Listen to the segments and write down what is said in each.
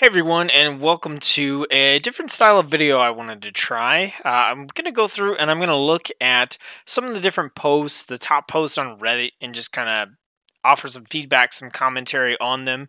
Hey everyone, and welcome to a different style of video I wanted to try. I'm going to go through and I'm going to look at some of the different posts, the top posts on Reddit, and just kind of offer some feedback, some commentary on them.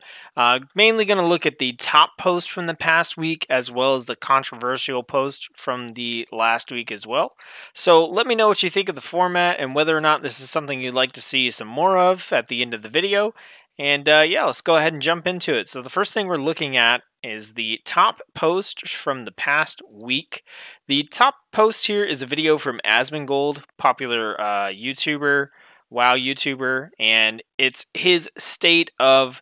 Mainly going to look at the top post from the past week as well as the controversial post from the last week as well. So let me know what you think of the format and whether or not this is something you'd like to see some more of at the end of the video. And yeah, let's go ahead and jump into it. So the first thing we're looking at is the top post from the past week. The top post here is a video from Asmongold, popular YouTuber, WoW YouTuber, and it's his state of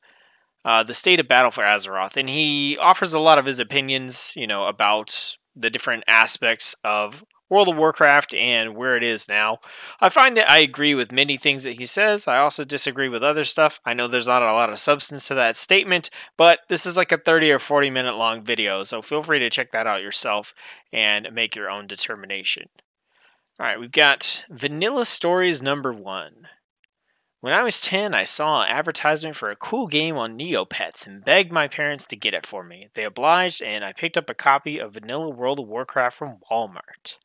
the state of battle for Azeroth, and he offers a lot of his opinions, about the different aspects of World of Warcraft and where it is now. I find that I agree with many things that he says. I also disagree with other stuff. I know there's not a lot of substance to that statement, but this is like a 30 or 40 minute long video, so feel free to check that out yourself and make your own determination. All right, we've got Vanilla Stories number 1. When I was 10, I saw an advertisement for a cool game on Neopets and begged my parents to get it for me. They obliged, and I picked up a copy of Vanilla World of Warcraft from Walmart.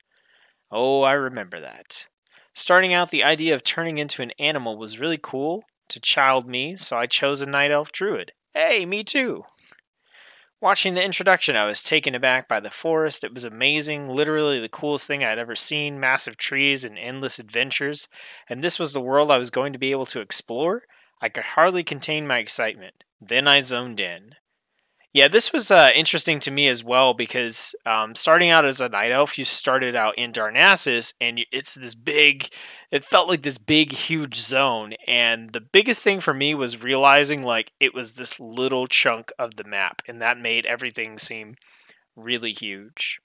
Oh, I remember that. Starting out, the idea of turning into an animal was really cool to child me, so I chose a Night Elf Druid. Hey, me too! Watching the introduction, I was taken aback by the forest. It was amazing, literally the coolest thing I'd ever seen, massive trees and endless adventures, and this was the world I was going to be able to explore? I could hardly contain my excitement. Then I zoned in. Yeah, this was interesting to me as well because starting out as a night elf, you started out in Darnassus, and it's this big. It felt like this big, huge zone, and the biggest thing for me was realizing like it was this little chunk of the map, and that made everything seem really huge.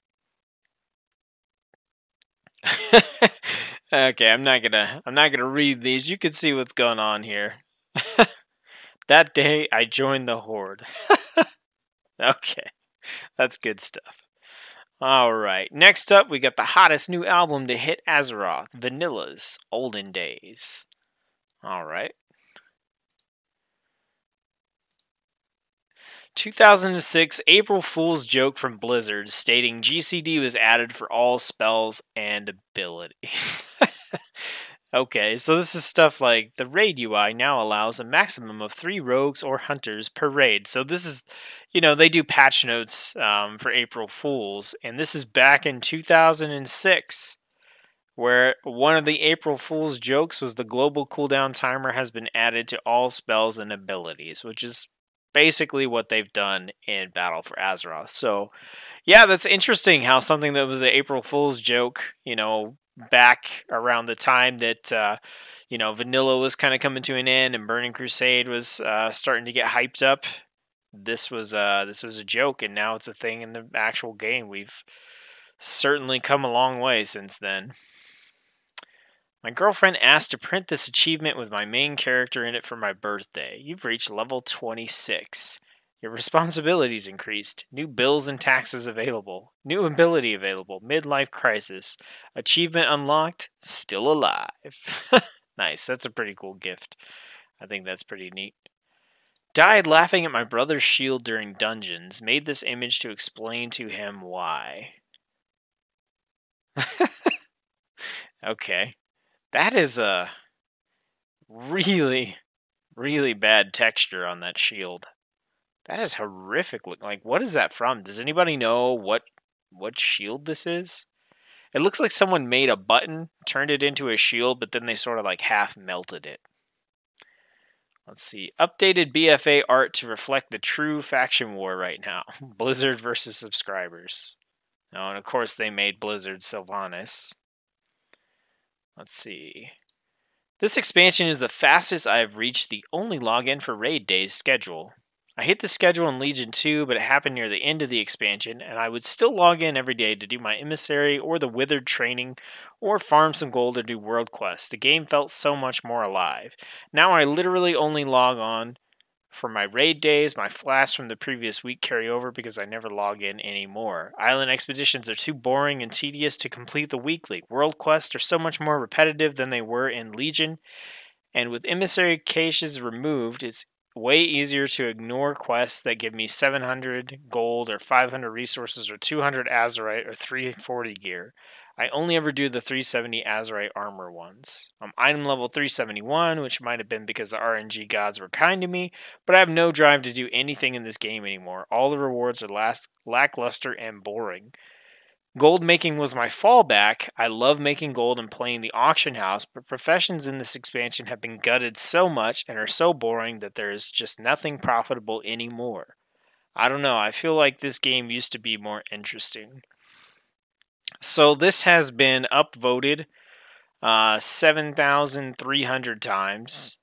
Okay, I'm not gonna read these. You can see what's going on here. That day, I joined the Horde. Okay, that's good stuff. All right, next up, we got the hottest new album to hit Azeroth, Vanilla's Olden Days. All right. 2006 April Fool's joke from Blizzard stating GCD was added for all spells and abilities. Okay, so this is stuff like the raid UI now allows a maximum of 3 rogues or hunters per raid. So this is, they do patch notes for April Fools, and this is back in 2006, where one of the April Fool's jokes was the global cooldown timer has been added to all spells and abilities, which is basically what they've done in Battle for Azeroth. So, yeah, that's interesting how something that was the April Fool's joke, back around the time that Vanilla was kind of coming to an end and Burning Crusade was starting to get hyped up. This was a joke, and now it's a thing in the actual game. We've certainly come a long way since then. My girlfriend asked to print this achievement with my main character in it for my birthday. You've reached level 26. Your responsibilities increased. New bills and taxes available. New ability available. Midlife crisis. Achievement unlocked. Still alive. Nice. That's a pretty cool gift. I think that's pretty neat. Died laughing at my brother's shield during dungeons. Made this image to explain to him why. Okay. That is a really, really bad texture on that shield. That is horrific. Like, what is that from? Does anybody know what shield this is? It looks like someone made a button, turned it into a shield, but then they sort of like half melted it. Let's see. Updated BFA art to reflect the true faction war right now. Blizzard versus subscribers. Oh, and of course they made Blizzard Sylvanas. Let's see. This expansion is the fastest I have reached the only login for raid days schedule. I hit the schedule in Legion 2, but it happened near the end of the expansion, and I would still log in every day to do my emissary or the withered training or farm some gold or do world quests. The game felt so much more alive. Now I literally only log on for my raid days. My flasks from the previous week carry over because I never log in anymore. Island expeditions are too boring and tedious to complete the weekly. World quests are so much more repetitive than they were in Legion, and with emissary caches removed, it's way easier to ignore quests that give me 700 gold or 500 resources or 200 azurite or 340 gear. I only ever do the 370 azurite armor ones. I'm item level 371, which might have been because the RNG gods were kind to me, but I have no drive to do anything in this game anymore. All the rewards are lackluster and boring. Gold making was my fallback. I love making gold and playing the auction house, but professions in this expansion have been gutted so much and are so boring that there is just nothing profitable anymore. I don't know, I feel like this game used to be more interesting. So this has been upvoted 7,300 times.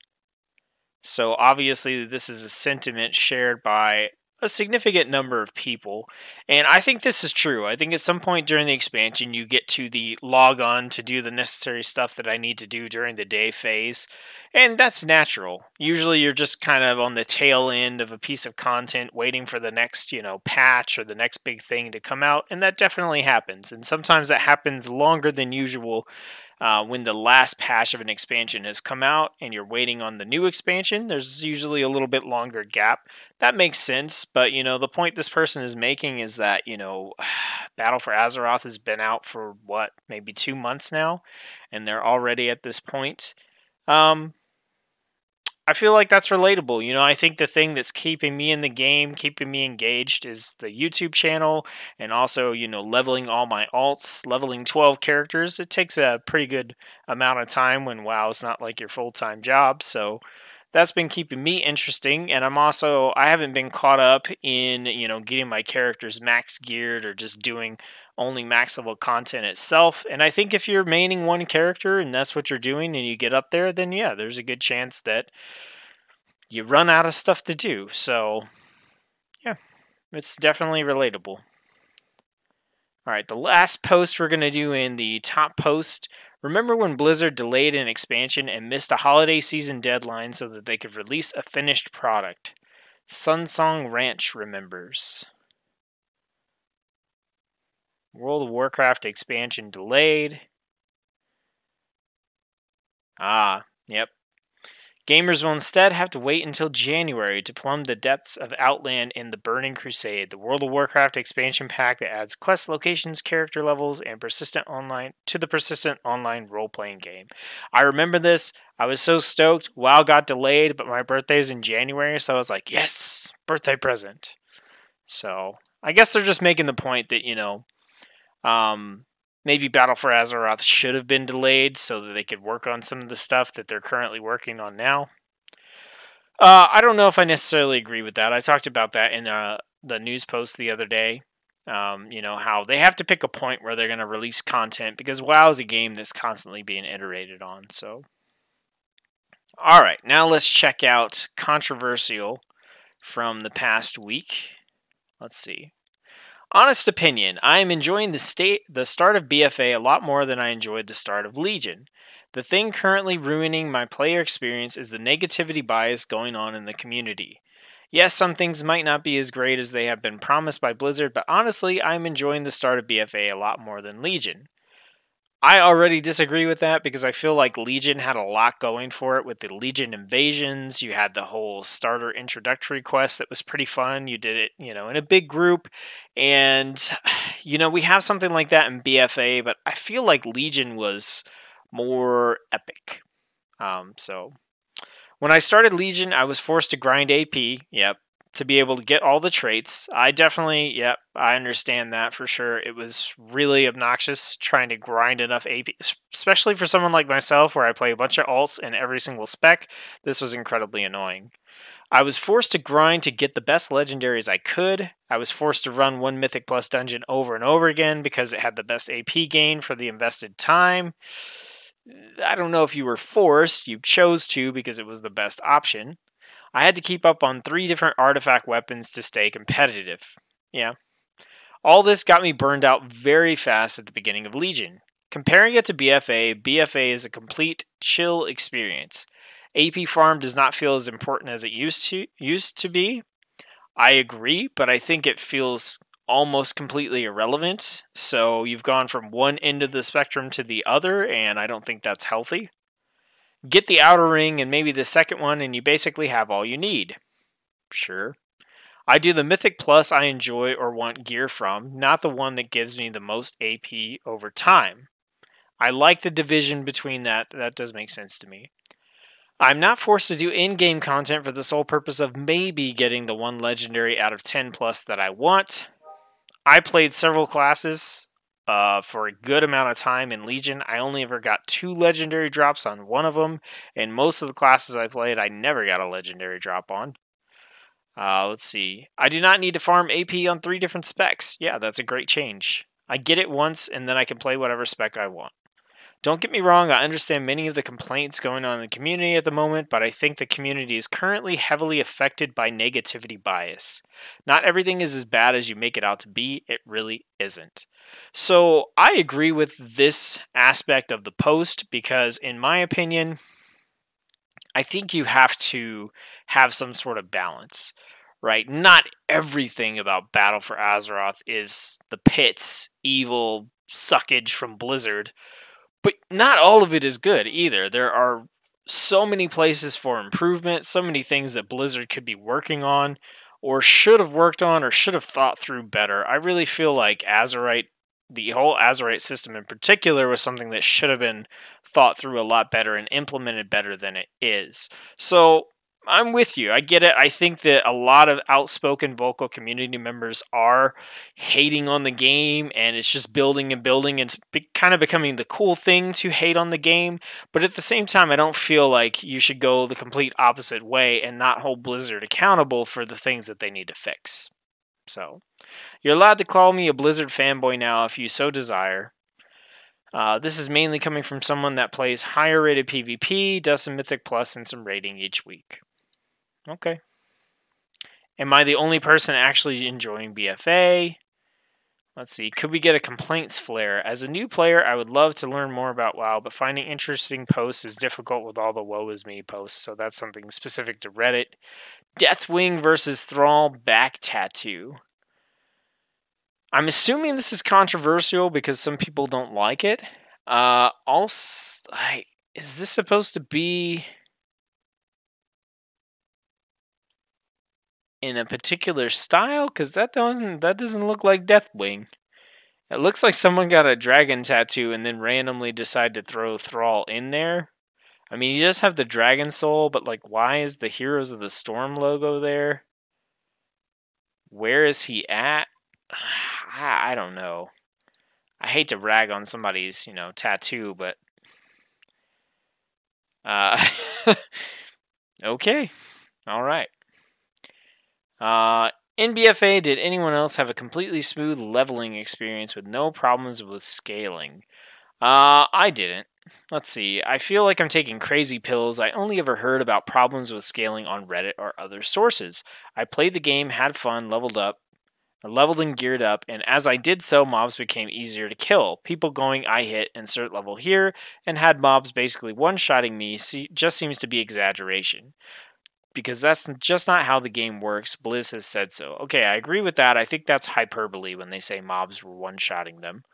So obviously this is a sentiment shared by a significant number of people, and I think this is true. I think at some point during the expansion you get to the log on to do the necessary stuff that I need to do during the day phase, and that's natural. Usually you're just kind of on the tail end of a piece of content waiting for the next, patch or the next big thing to come out, and that definitely happens. And sometimes that happens longer than usual when the last patch of an expansion has come out and you're waiting on the new expansion. There's usually a little bit longer gap. That makes sense, but the point this person is making is that Battle for Azeroth has been out for what, maybe 2 months now, and they're already at this point. I feel like that's relatable. I think the thing that's keeping me in the game, keeping me engaged, is the YouTube channel, and also, leveling all my alts, leveling 12 characters. It takes a pretty good amount of time when WoW's not like your full-time job, so that's been keeping me interesting. And I haven't been caught up in, getting my characters max geared or just doing only max level content itself. And I think if you're maining one character and that's what you're doing and you get up there, then yeah, there's a good chance that you run out of stuff to do. So yeah, it's definitely relatable. All right, the last post we're going to do in the top post. Remember when Blizzard delayed an expansion and missed a holiday season deadline so that they could release a finished product? Sunsong Ranch remembers. World of Warcraft expansion delayed. Yep. Gamers will instead have to wait until January to plumb the depths of Outland in the Burning Crusade, the World of Warcraft expansion pack that adds quest locations, character levels, and persistent online role-playing game. I remember this. I was so stoked. WoW got delayed, but my birthday's in January, so I was like, yes, birthday present. So I guess they're just making the point that, maybe Battle for Azeroth should have been delayed so that they could work on some of the stuff that they're currently working on now. I don't know if I necessarily agree with that. I talked about that in the news post the other day. How they have to pick a point where they're going to release content because WoW is a game that's constantly being iterated on. So, all right, now let's check out controversial from the past week. Let's see. Honest opinion, I am enjoying the start of BFA a lot more than I enjoyed the start of Legion. The thing currently ruining my player experience is the negativity bias going on in the community. Yes, some things might not be as great as they have been promised by Blizzard, but honestly, I am enjoying the start of BFA a lot more than Legion. I already disagree with that because I feel like Legion had a lot going for it with the Legion invasions. You had the whole starter introductory quest that was pretty fun. You did it, in a big group. And, we have something like that in BFA, but I feel like Legion was more epic. So when I started Legion, I was forced to grind AP. Yep. To be able to get all the traits. I understand that for sure. It was really obnoxious trying to grind enough AP, especially for someone like myself where I play a bunch of alts in every single spec. This was incredibly annoying. I was forced to grind to get the best legendaries I could. I was forced to run one Mythic Plus dungeon over and over again because it had the best AP gain for the invested time. I don't know if you were forced, you chose to because it was the best option. I had to keep up on 3 different artifact weapons to stay competitive. Yeah. All this got me burned out very fast at the beginning of Legion. Comparing it to BFA, BFA is a complete chill experience. AP farm does not feel as important as it used to be. I agree, but I think it feels almost completely irrelevant. So you've gone from one end of the spectrum to the other, and I don't think that's healthy. Get the outer ring and maybe the second one, and you basically have all you need. Sure. I do the Mythic Plus I enjoy or want gear from, not the one that gives me the most AP over time. I like the division between that. That does make sense to me. I'm not forced to do in-game content for the sole purpose of maybe getting the one legendary out of 10 plus that I want. I played several classes for a good amount of time in Legion. I only ever got 2 legendary drops on one of them, and most of the classes I played, I never got a legendary drop on. Let's see. I do not need to farm AP on 3 different specs. Yeah, that's a great change. I get it once, and then I can play whatever spec I want. Don't get me wrong, I understand many of the complaints going on in the community at the moment, but I think the community is currently heavily affected by negativity bias. Not everything is as bad as you make it out to be, it really isn't. So I agree with this aspect of the post because, in my opinion, I think you have to have some sort of balance, right? Not everything about Battle for Azeroth is the pits, evil suckage from Blizzard, but not all of it is good either. There are so many places for improvement, so many things that Blizzard could be working on, or should have worked on, or should have thought through better. I really feel like Azerite, the whole Azerite system in particular, was something that should have been thought through a lot better and implemented better than it is. So I'm with you. I get it. I think that a lot of outspoken vocal community members are hating on the game, and it's just building and building, and it's kind of becoming the cool thing to hate on the game. But at the same time, I don't feel like you should go the complete opposite way and not hold Blizzard accountable for the things that they need to fix. So, you're allowed to call me a Blizzard fanboy now if you so desire. This is mainly coming from someone that plays higher rated PvP, does some Mythic Plus, and some raiding each week. Okay. Am I the only person actually enjoying BFA? Let's see. Could we get a complaints flare? As a new player, I would love to learn more about WoW, but finding interesting posts is difficult with all the woe is me posts, so that's something specific to Reddit. Deathwing versus Thrall back tattoo. I'm assuming this is controversial because some people don't like it. Also, is this supposed to be in a particular style? Because that doesn't look like Deathwing. It looks like someone got a dragon tattoo and then randomly decided to throw Thrall in there. I mean, you just have the dragon soul, but like, why is the Heroes of the Storm logo there? Where is he at? I don't know. I hate to rag on somebody's, tattoo, but okay. All right. In BFA, did anyone else have a completely smooth leveling experience with no problems with scaling? I didn't. Let's see. I feel like I'm taking crazy pills. I only ever heard about problems with scaling on Reddit or other sources. I played the game, had fun, leveled and geared up, and as I did so, mobs became easier to kill. People going, I hit insert level here, and had mobs basically one-shotting me just seems to be exaggeration. Because that's just not how the game works. Blizz has said so. Okay, I agree with that. I think that's hyperbole when they say mobs were one-shotting them.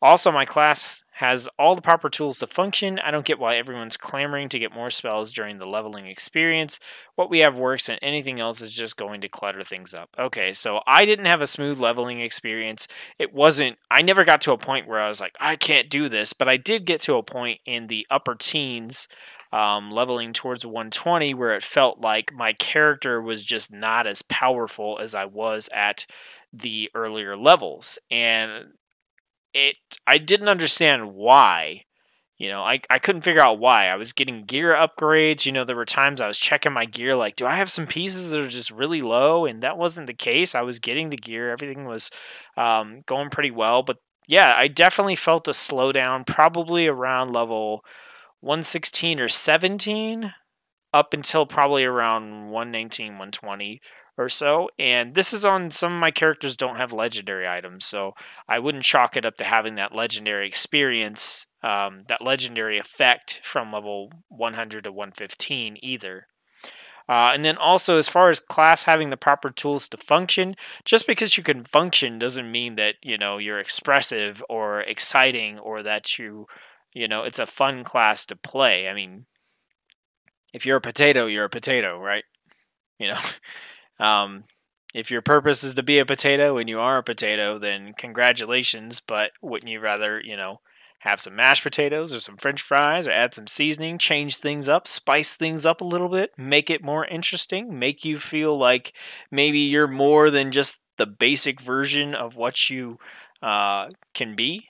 Also, my class has all the proper tools to function. I don't get why everyone's clamoring to get more spells during the leveling experience. What we have works, and anything else is just going to clutter things up. Okay, so I didn't have a smooth leveling experience. I never got to a point where I was like, I can't do this, but I did get to a point in the upper teens, leveling towards 120, where it felt like my character was just not as powerful as I was at the earlier levels. And I didn't understand why. I couldn't figure out why. I was getting gear upgrades. There were times I was checking my gear like, do I have some pieces that are just really low? And that wasn't the case. I was getting the gear. Everything was going pretty well. But yeah, I definitely felt a slowdown probably around level 116 or 17 up until probably around 119, 120 or so. And this is on some of my characters don't have legendary items, so I wouldn't chalk it up to having that legendary experience, that legendary effect from level 100 to 115 either. And then also, as far as class having the proper tools to function, just because you can function doesn't mean that you're expressive or exciting or that it's a fun class to play. I mean, If you're a potato, you're a potato, right? You know, if your purpose is to be a potato and you are a potato, then congratulations. But wouldn't you rather, have some mashed potatoes or some French fries or add some seasoning, change things up, spice things up a little bit, make it more interesting, make you feel like maybe you're more than just the basic version of what you can be?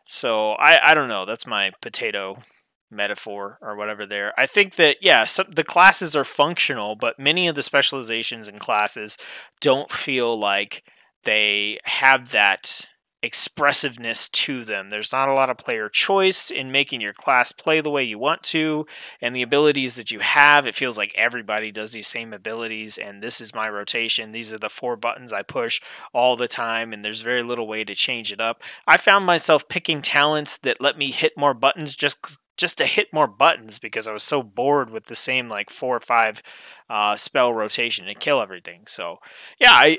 So I don't know. That's my potato metaphor or whatever there. I think that, yeah, the classes are functional, but many of the specializations in classes don't feel like they have that expressiveness to them. There's not a lot of player choice in making your class play the way you want to, and the abilities that you have, it feels like everybody does these same abilities, and this is my rotation. These are the 4 buttons I push all the time, and there's very little way to change it up. I found myself picking talents that let me hit more buttons just to hit more buttons because I was so bored with the same like 4 or 5 spell rotation to kill everything. So yeah,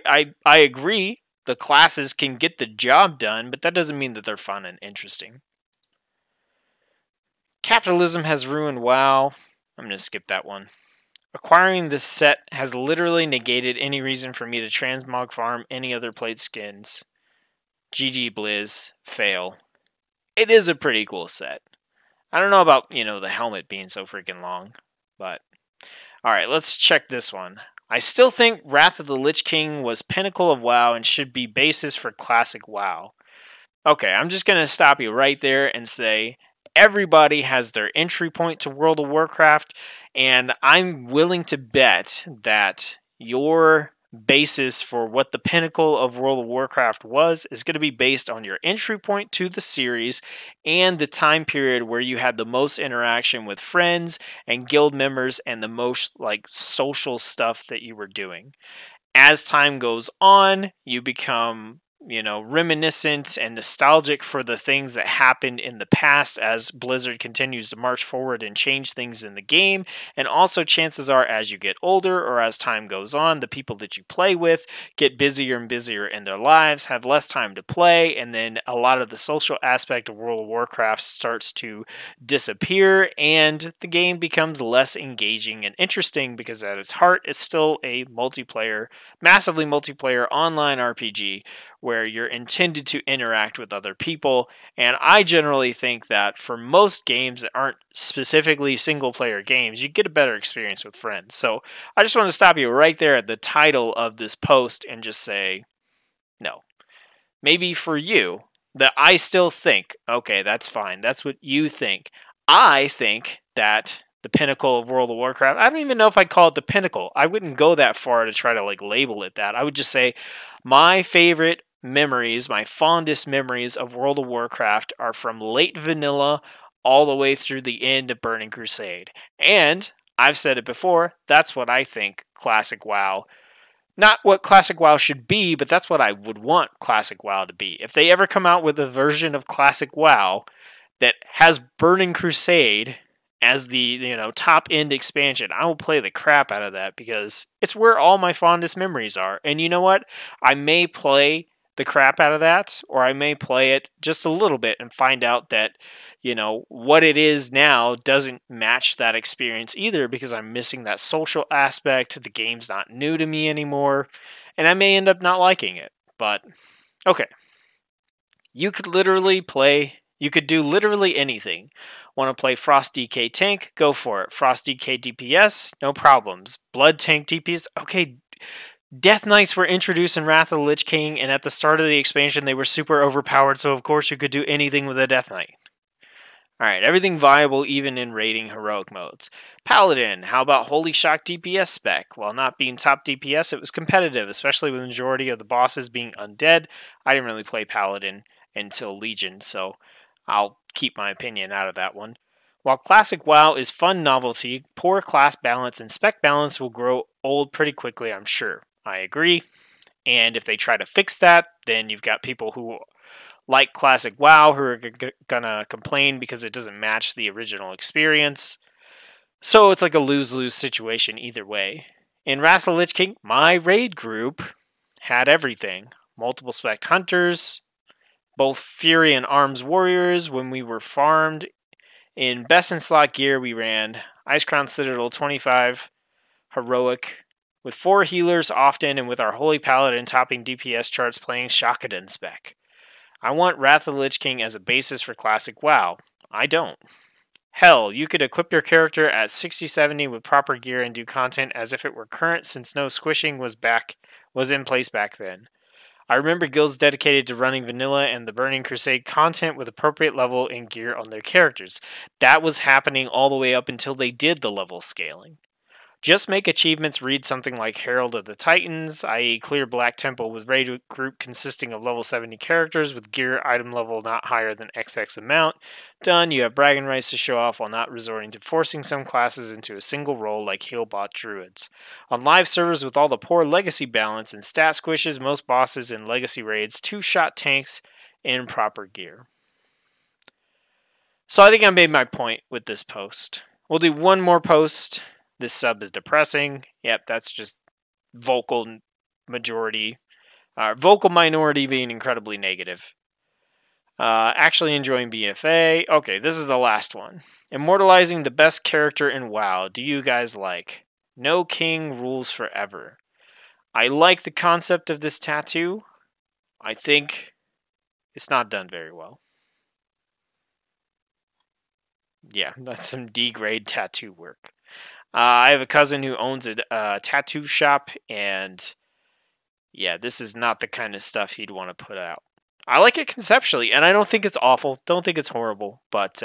I agree. The classes can get the job done, but that doesn't mean that they're fun and interesting. Capitalism has ruined WoW. I'm going to skip that one. Acquiring this set has literally negated any reason for me to transmog farm any other plate skins. GG Blizz, fail. It is a pretty cool set. I don't know about, the helmet being so freaking long, but alright, let's check this one. I still think Wrath of the Lich King was pinnacle of WoW and should be basis for classic WoW. Okay, I'm just going to stop you right there and say everybody has their entry point to World of Warcraft, and I'm willing to bet that your basis for what the pinnacle of World of Warcraft was is going to be based on your entry point to the series and the time period where you had the most interaction with friends and guild members and the most like social stuff that you were doing. As time goes on, you become reminiscent and nostalgic for the things that happened in the past as Blizzard continues to march forward and change things in the game. And also, chances are, as you get older or as time goes on, the people that you play with get busier and busier in their lives, have less time to play, and then a lot of the social aspect of World of Warcraft starts to disappear, and the game becomes less engaging and interesting because at its heart, it's still a multiplayer, massively multiplayer online RPG where you're intended to interact with other people. And I generally think that for most games that aren't specifically single player games, you get a better experience with friends. So I just want to stop you right there at the title of this post and just say, no. Maybe for you, that I still think, okay, that's fine. That's what you think. I think that the pinnacle of World of Warcraft, I don't even know if I'd call it the pinnacle. I wouldn't go that far to try to like label it that. I would just say my favorite memories, my fondest memories of World of Warcraft are from late vanilla all the way through the end of Burning Crusade. And I've said it before, that's what I think classic WoW, not what classic WoW should be, but that's what I would want classic WoW to be. If they ever come out with a version of classic WoW that has Burning Crusade as the top end expansion, I will play the crap out of that because it's where all my fondest memories are. And you know what? I may play the crap out of that, or I may play it just a little bit and find out that what it is now doesn't match that experience either because I'm missing that social aspect. The game's not new to me anymore, and I may end up not liking it. But okay, you could do literally anything. Want to play Frost DK tank? Go for it. Frost DK DPS? No problems. Blood tank DPS? Okay. Death Knights were introduced in Wrath of the Lich King, and at the start of the expansion, they were super overpowered, so of course you could do anything with a Death Knight. Alright, everything viable even in raiding heroic modes. Paladin, how about Holy Shock DPS spec? While not being top DPS, it was competitive, especially with the majority of the bosses being undead. I didn't really play Paladin until Legion, so I'll keep my opinion out of that one. While classic WoW is fun novelty, poor class balance and spec balance will grow old pretty quickly, I'm sure. I agree. And if they try to fix that, then you've got people who like classic WoW who are gonna complain because it doesn't match the original experience. So it's like a lose-lose situation either way. In Wrath of the Lich King, my raid group had everything. Multiple spec hunters, both Fury and Arms warriors when we were farmed In best in slot gear, we ran Ice Crown Citadel 25 Heroic with 4 healers often, and with our Holy Paladin topping DPS charts playing Shakaden spec. I want Wrath of the Lich King as a basis for Classic WoW. I don't. Hell, you could equip your character at 60-70 with proper gear and do content as if it were current, since no squishing was in place back then. I remember guilds dedicated to running vanilla and the Burning Crusade content with appropriate level and gear on their characters. That was happening all the way up until they did the level scaling. Just make achievements read something like Herald of the Titans, i.e. clear Black Temple with raid group consisting of level 70 characters with gear item level not higher than XX amount. Done, you have bragging rights to show off while not resorting to forcing some classes into a single role like Healbot Druids. On live servers with all the poor legacy balance and stat squishes, most bosses in legacy raids 2-shot tanks in proper gear. So I think I made my point with this post. We'll do one more post. This sub is depressing. Yep, that's just vocal majority. Vocal minority being incredibly negative. Actually enjoying BFA. Okay, this is the last one. Immortalizing the best character in WoW. Do you guys like? No king rules forever. I like the concept of this tattoo. I think it's not done very well. Yeah, that's some D-grade tattoo work. I have a cousin who owns a tattoo shop, and yeah, this is not the kind of stuff he'd want to put out. I like it conceptually, and I don't think it's awful. Don't think it's horrible, but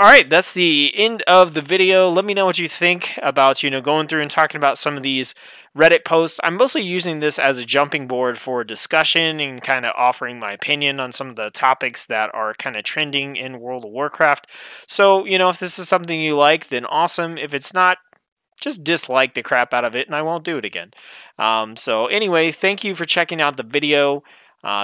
Alright, that's the end of the video. Let me know what you think about, going through and talking about some of these Reddit posts. I'm mostly using this as a jumping board for discussion and kind of offering my opinion on some of the topics that are kind of trending in World of Warcraft. So, if this is something you like, then awesome. If it's not, just dislike the crap out of it and I won't do it again. So anyway, thank you for checking out the video.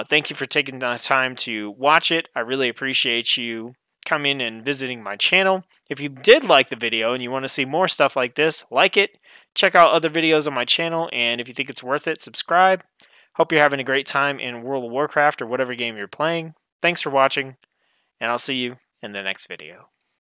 Thank you for taking the time to watch it. I really appreciate you coming and visiting my channel. If you did like the video and you want to see more stuff like this, like it, check out other videos on my channel, and if you think it's worth it, subscribe. Hope you're having a great time in World of Warcraft or whatever game you're playing. Thanks for watching, and I'll see you in the next video.